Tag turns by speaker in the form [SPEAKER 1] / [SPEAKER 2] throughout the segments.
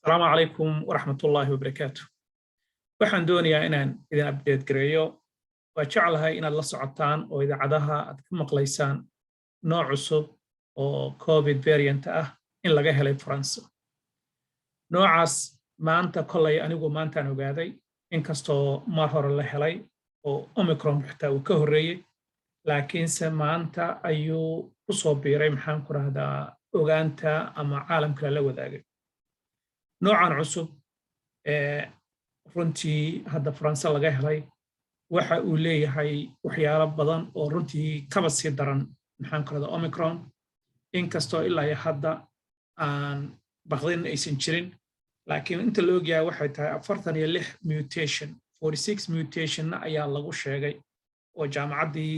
[SPEAKER 1] السلام عليكم ورحمة الله وبركاته. waxaan doonayaa inaan idin update gareeyo waa jeclahay inaad la socotaan oo idaacadaha aad ka maqlaysaan nooc cusub oo COVID variant ah in laga helay France. noocaas maanta kolay anigu maantaan ogaaday inkastoo mar hore la helay oo Omicron xitaa uu ka horeeyay laakiinse maanta ayuu ku soo biiray maxaan ku rahdaa ogaanta ama caalamka la wadaagay. noocan cusub runtii hadda France laga helay waxa uu leeyahay waxyaalo badan oo runtii kaba sii daran maxaan ku rahdaa Omicron inkastoo ilaa hadda aan baqdin aysan jirin laakiin inta la ogyahay waxay tahay 46 mutation 46 mutation ayaa lagu sheegay oo jaamacaddii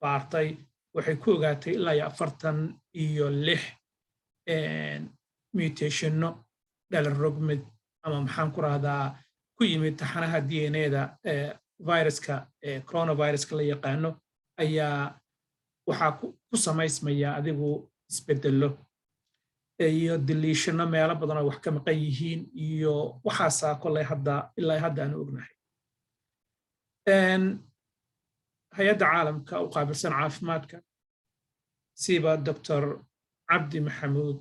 [SPEAKER 1] baartay waxay ku ogaatay ilaa 46 mutationno dhalarogmid ama maxaan ku rahdaa ku yimid taxanaha DNA-da viruska coronaviruska la yaqaano ayaa waxaa ku samaysmaya adigu isbedelo iyo deletionno meelo badan oo wax ka maqan yihiin iyo waxaasaa kolay hadda ilaa hadda aan ognahay. hay'adda caalamka u qaabilsan caafimaadka siba Dr. Cabdi Maxamuud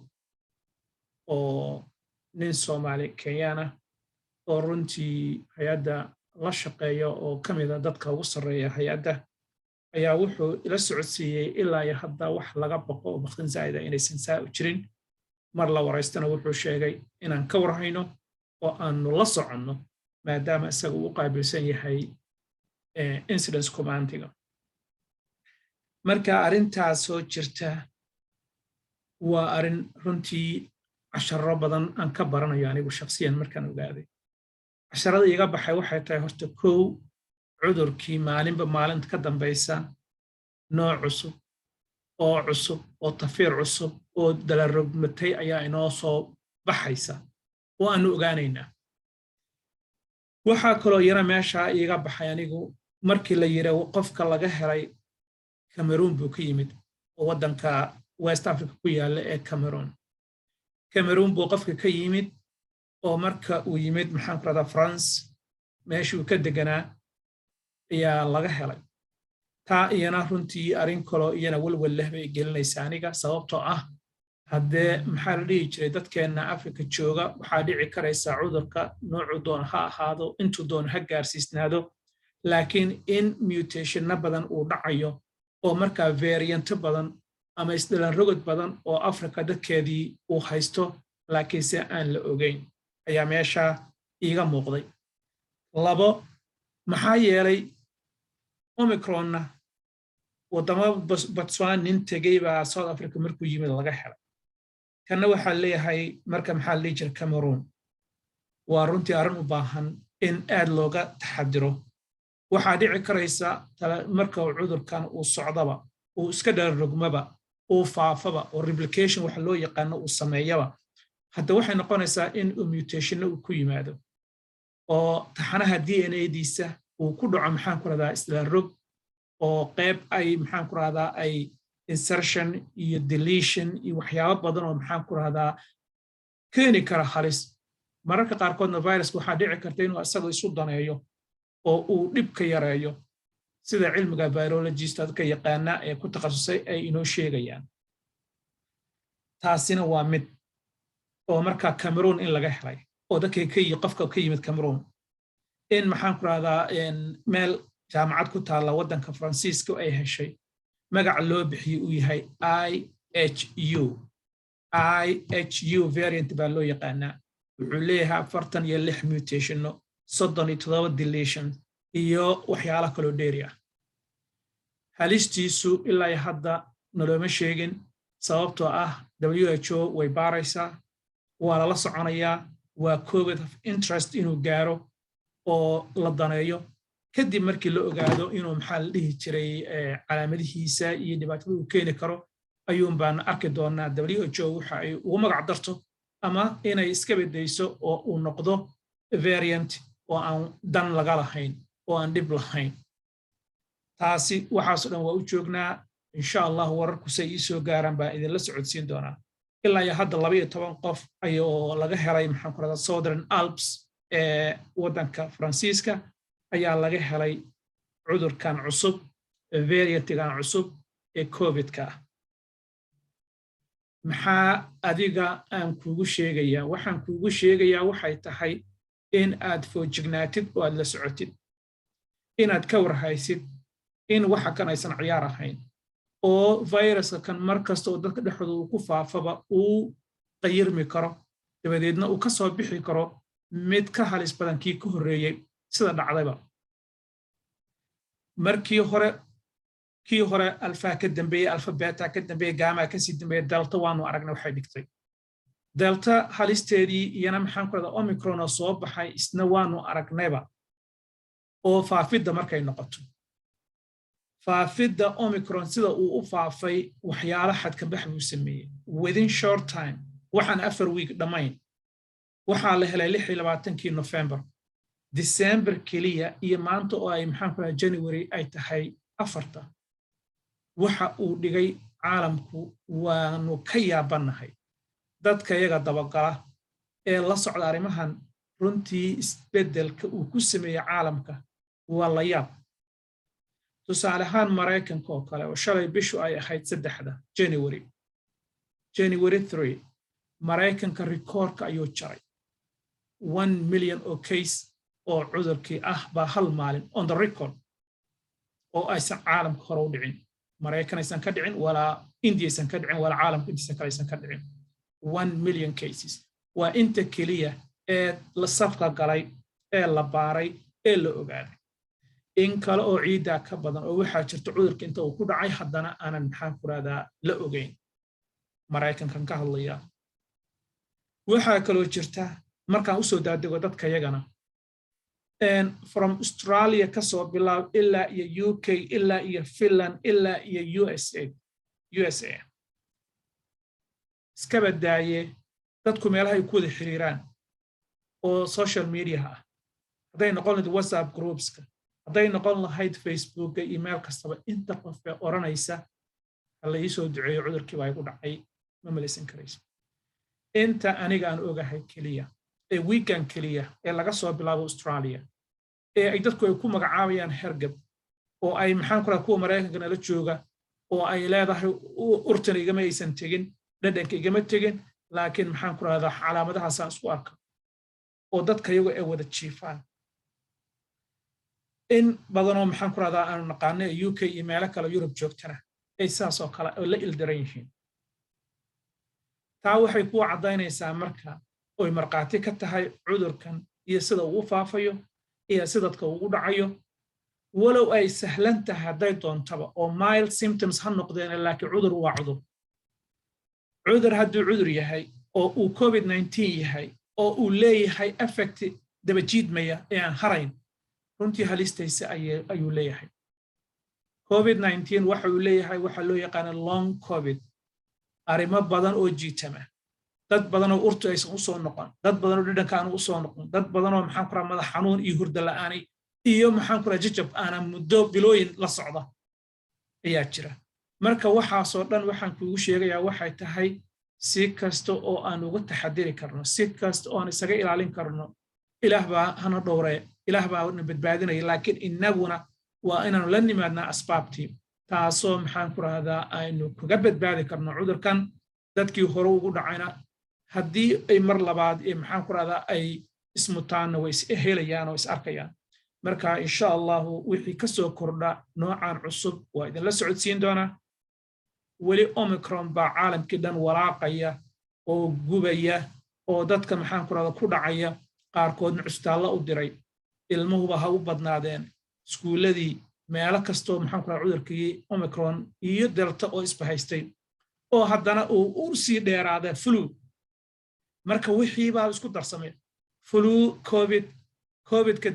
[SPEAKER 1] oo nin Soomaali Kenyaan ah oo runtii hay'adda la shaqeeyo oo ka mid ah dadka ugu sarreeya hay'adda ayaa wuxuu ila socodsiiyey ilaa hadda wax laga baqo oo baqdin zaa'id ah inaysan saa u jirin. mar la waraystana wuxuu sheegay inaan ka warhayno oo aanu la soconno maadaama isaga uu qaabilsan yahay incidence commandiga. marka arrintaas soo jirta waa arrin runtii casharro badan aan ka baranayo anigu shakhsiyan markaan ogaaday. casharada iga baxay waxay tahay horta kow cudurkii maalinba maalinta ka dambaysa nooc cusub oo tafiir cusub oo dalarogmatay ayaa inoo soo baxaysa oo aanu ogaanaynaa. waxaa kaloo yana meesha iga baxay anigu markii la yiri qofka laga helay Cameroon buu ka yimid oo waddanka West Africa ku yaala ee Cameroon buu qofka ka yimid oo marka uu yimid maxaan ku rahdaa France meeshuu ka deganaa ayaa laga helay. taa iyana runtii arrin kaloo iyana walwal leh bay gelinaysaa aniga sababtoo ah haddee maxaa la dhihi jiray dadkeenna Afrika jooga waxaa dhici karaysaa cudurka noocu doon ha ahaado intuu doon ha gaarsiisnaado laakiin in mutationna badan uu dhacayo oo markaa varianto badan ama isdhalan rogod badan oo Afrika dadkeedii uu haysto laakiinse aan la ogeyn ayaa meesha iiga muuqday. labo maxaa yeelay Omicronna wadamo Botswana nin tegay baa South Africa markuu yimid laga helay. kana waxaa leeyahay marka maxaa la dhihi jiray Cameroon waa runtii arrin u baahan in aad looga taxadiro. waxaa dhici karaysa marka cudurkan uu socdaba uu iska dhalarogmaba uu faafaba oo replication waxa loo yaqaano uu sameeyaba hadda waxay noqonaysaa in mutationna uu ku yimaado oo taxanaha DNA-diisa uu ku dhaco maxaan ku rahdaa isdhalarog oo qayb ay maxaan ku rahdaa ay insertion iyo deletion iyo waxyaabo badan oo maxaan ku rahdaa keeni kara halis. mararka qaarkoodna viruska waxaa dhici karta inuu isaga isu daneeyo oo uu dhib ka yareeyo sida cilmiga virologist dadka yaqaana ee ku takhasusay ay inoo sheegayaan. taasina waa mid oo markaa Cameroon in laga helay oo dadkii qofka ka yimid Cameroon in maxaan ku rahdaa meel jaamacad ku taala waddanka Faransiiska ay heshay magac loo bixiyay uu yahay IHU Variant baa loo yaqaanaa. wuxuu leeyahay 46 mutationno 37 deletion iyo waxyaalo kaloo dheeri ah. halistiisu ilaa hadda nalooma sheegin sababtoo ah WHO way baaraysaa waa lala soconayaa waa COVID of interest inuu gaaro oo la daneeyo kadib markii la ogaado inuu maxaa la dhihi jiray calaamadihiisa iyo dhibaatada uu keeni karo ayuun baan arki doonaa WHO waxa ay ugu magac darto ama inay iska bedeyso oo uu noqdo variant oo aan dan laga lahayn oo aan dhib lahayn. taasi waxaas dhan waa u joognaa insha Allah wararku say soo gaaran baa idin la socodsiin doonaa. ilaa iyo hadda 12 qof ayuu laga helay maxaan ku radaa Southern Alps ee wadanka Faransiiska ayaa laga helay cudurkan cusub variantigan cusub ee COVID-ka maxaa adiga aan kuugu sheegayaa waxaan kuugu sheegayaa waxay tahay in aad foojignaatid oo aad la socotid inaad ka warhaysid in waxa kan aysan ciyaar ahayn oo viruska kan markasta oo dadka dhexdooda uu ku faafaba uu qayirmi karo dabadeedna uu ka soo bixi karo mid ka halis badan kii ka horreeyay sida dhacdayba markii hore alfa ka dambeeyay alfa beta ka dambeeyay gamma ka sii dambeeyay delta waanu aragnay waxay dhigtay delta halisteedii iyana maxaan ku radaa omicron oo soo baxay isna waanu aragnayba oo faafidda markay noqoto faafidda omicron sida uu u faafay waxyaalo xadka bax buu sameeyey within short time waxaan 4 week dhamayn waxaa la helay 26 November December kaliya iyo maanta oo ay maxaan ku radaa January ay tahay 4 waxa uu dhigay caalamku waanu ka yaabanahay dadka iyaga dabagala ee la socda arrimahan runtii isbedelka uu ku sameeyay caalamka waa la yaab tusaale ahaan Mareykanka oo kale oo shalay bishu ay ahayd 3 January 3 Mareykanka rikoorka ayuu jaray 1 million oo case oo cudurkii baa hal maalin on the record oo aysan caalamka hore u dhicin Mareykan aysan ka dhicin walaa India aysan ka dhicin walaa caalamka intiisa kale aysan ka dhicin 1 million cases waa inta kaliya ee la safka galay ee la baaray ee la ogaaday in kale oo ciida ka badan oo waxa jirta cudurka inta uu ku dhacay haddana aanan maxaan ku raadaa la ogeyn Mareykankan ka hadlaya waxa kale oo jirta markaan u soo daadego dadka yagana and from Australia ka soo bilaab ilaa iyo UK ilaa iyo Finland ilaa iyo USA iska badaaye dadku meelaha ay ku wada xiriiraan oo social media hadday noqon lahayd WhatsApp groupska hadday noqon lahayd Facebook email kastaba inta qof ee oranaysa la ii soo duceeyo cudurkii baa igu dhacay ma malaysan karayso inta aniga aan ogahay kaliya ee weekend kaliya ee laga soo bilaabo Australia ee ay dadku ay ku magacaabayaan hergab oo ay maxaan ku raraa kuwa Mareykanka la jooga oo ay leedahay urtan igama aysan tegin dhadhanka igama tegin laakiin maxaan ku raraa calaamadahaas aan isku arko oo dadka iyagu ay wada jiifaan in badanoo maxaan ku raraa aan naqaanay UK iyo meelo kale Europe joogtana ay saas oo kale la ildaran yihiin taa waxay ku cadaynaysaa marka oo marqaati ka tahay cudurkan iyo sida uu faafayo iyo sida dadka ugu dhacayo walow ay sahlan tahay haday doontaba oo mild symptoms ha noqdeen laakiin cudur waa cudur hadduu cudur yahay oo uu COVID-19 yahay oo uu leeyahay effect daba jiidmaya ee aan harayn runtii halistaysa ayuu leeyahay COVID-19 waxa uu leeyahay waxa loo yaqaan long COVID arrimo badan oo jiitama dad badan oo urtu aysan u soo noqon dad badan oo dhadhanka aan u soo noqon dad badan oo maxaan ku raraa madax xanuun iyo hurdo la'aan iyo maxaan ku raraa jajab aan muddo bilooyin la socda ayaa jira marka waxaasoo dhan waxaan kuugu sheegayaa waxay tahay si kasta oo aan uga taxadiri karno si kasta oo aan isaga ilaalin karno ilaah baa hana dhowree ilaah baa na badbaadinaya laakiin inaguna waa inaanu la nimaadnaa asbaabtii taasoo maxaan ku rahdaa aynu kaga badbaadi karno cudurkan dadkii hore ugu dhacayna haddii ay mar labaad ee maxaan ku rahdaa ay ismutaanna way is helayaan oo is arkayaan marka insha allahu wixii ka soo kordha noocan cusub waa idinla socodsiin doonaa weli omicron baa caalamkii dhan walaaqaya oo gubaya oo dadka maxaan ku rahdaa ku dhacaya qaarkoodna cusbitaallo u diray ilmuhuba ha u badnaadeen iskuuladii meelo kastoo maxaan ku rahdaa cudurkii omicron iyo delta oo isbahaystay oo haddana uu u sii dheeraada flu marka wixii baa isku darsamay flu covid-ka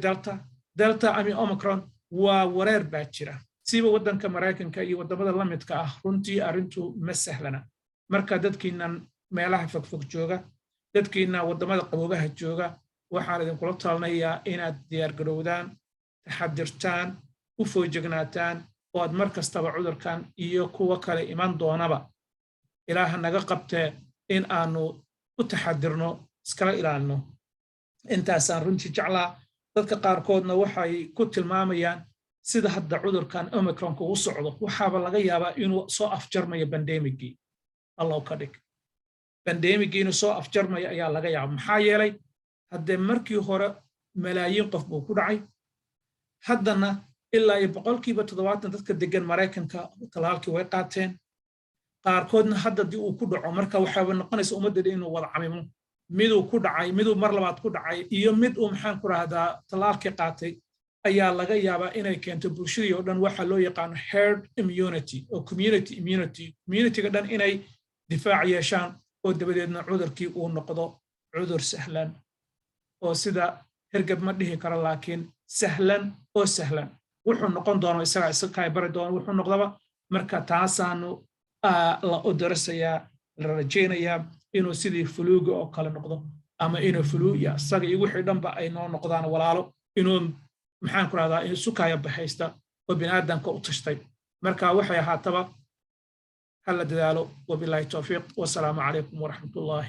[SPEAKER 1] delta ama omicron waa wareer baa jira siba waddanka Mareykanka iyo wadamada la midka runtii arrintu ma sahlana marka dadkiinan meelaha fogfog jooga dadkiina wadamada qaboobaha jooga waxaan idin kula talinayaa inaad diyaar garowdaan taxadirtaan u foojignaataan oo aad mar kastaba cudurkan iyo kuwa kale iman doonaba ilaaha naga qabtee in aanu u taxadirno iskala ilaalino intaasaan runtii jeclaa dadka qaarkoodna waxay ku tilmaamayaan sida hadda cudurkan omicronka uu socdo waxaaba laga yaabaa inuu soo afjarmayo bandemigii allow ka dhig bandemigii inuu soo afjarmayo ayaa laga yaabaa maxaa yeelay haddee markii hore malaayiin qof buu ku dhacay haddana ilaa iyo 70% dadka degan Mareykanka talaalkii way qaateen qaarkoodna hadda dii uu ku dhaco marka waxaa noqonaysa ummadda inuu wada camimo miduu ku dhacay miduu mar labaad ku dhacay iyo mid uu maxaan ku raahdaa talaalkii qaatay ayaa laga yaabaa inay keento bulshadii oo dhan waxa loo yaqaan herd immunity oo community-ga dhan inay difaac yeeshaan oo dabadeedna cudurkii uu noqdo cudur sahlan oo sida hergab ma dhihi karo laakiin sahlan oo sahlan wuxuu noqon doono isaga bari doono wuxuu noqdaba marka taasaanu la odorsayaa la rajaynayaa inuu sidii fuluuga oo kale noqdo ama inuu fuluuya isaga iyo wixii dhanba ay noo noqdaan walaalo inuu maxaan ku raahdaa in sukaya bahaysta oo bini'aadanka u tashtay marka waxay ahaataba hal dadaalo wabillahi tawfiiq wassalaamu calaykum waraxmatullaahi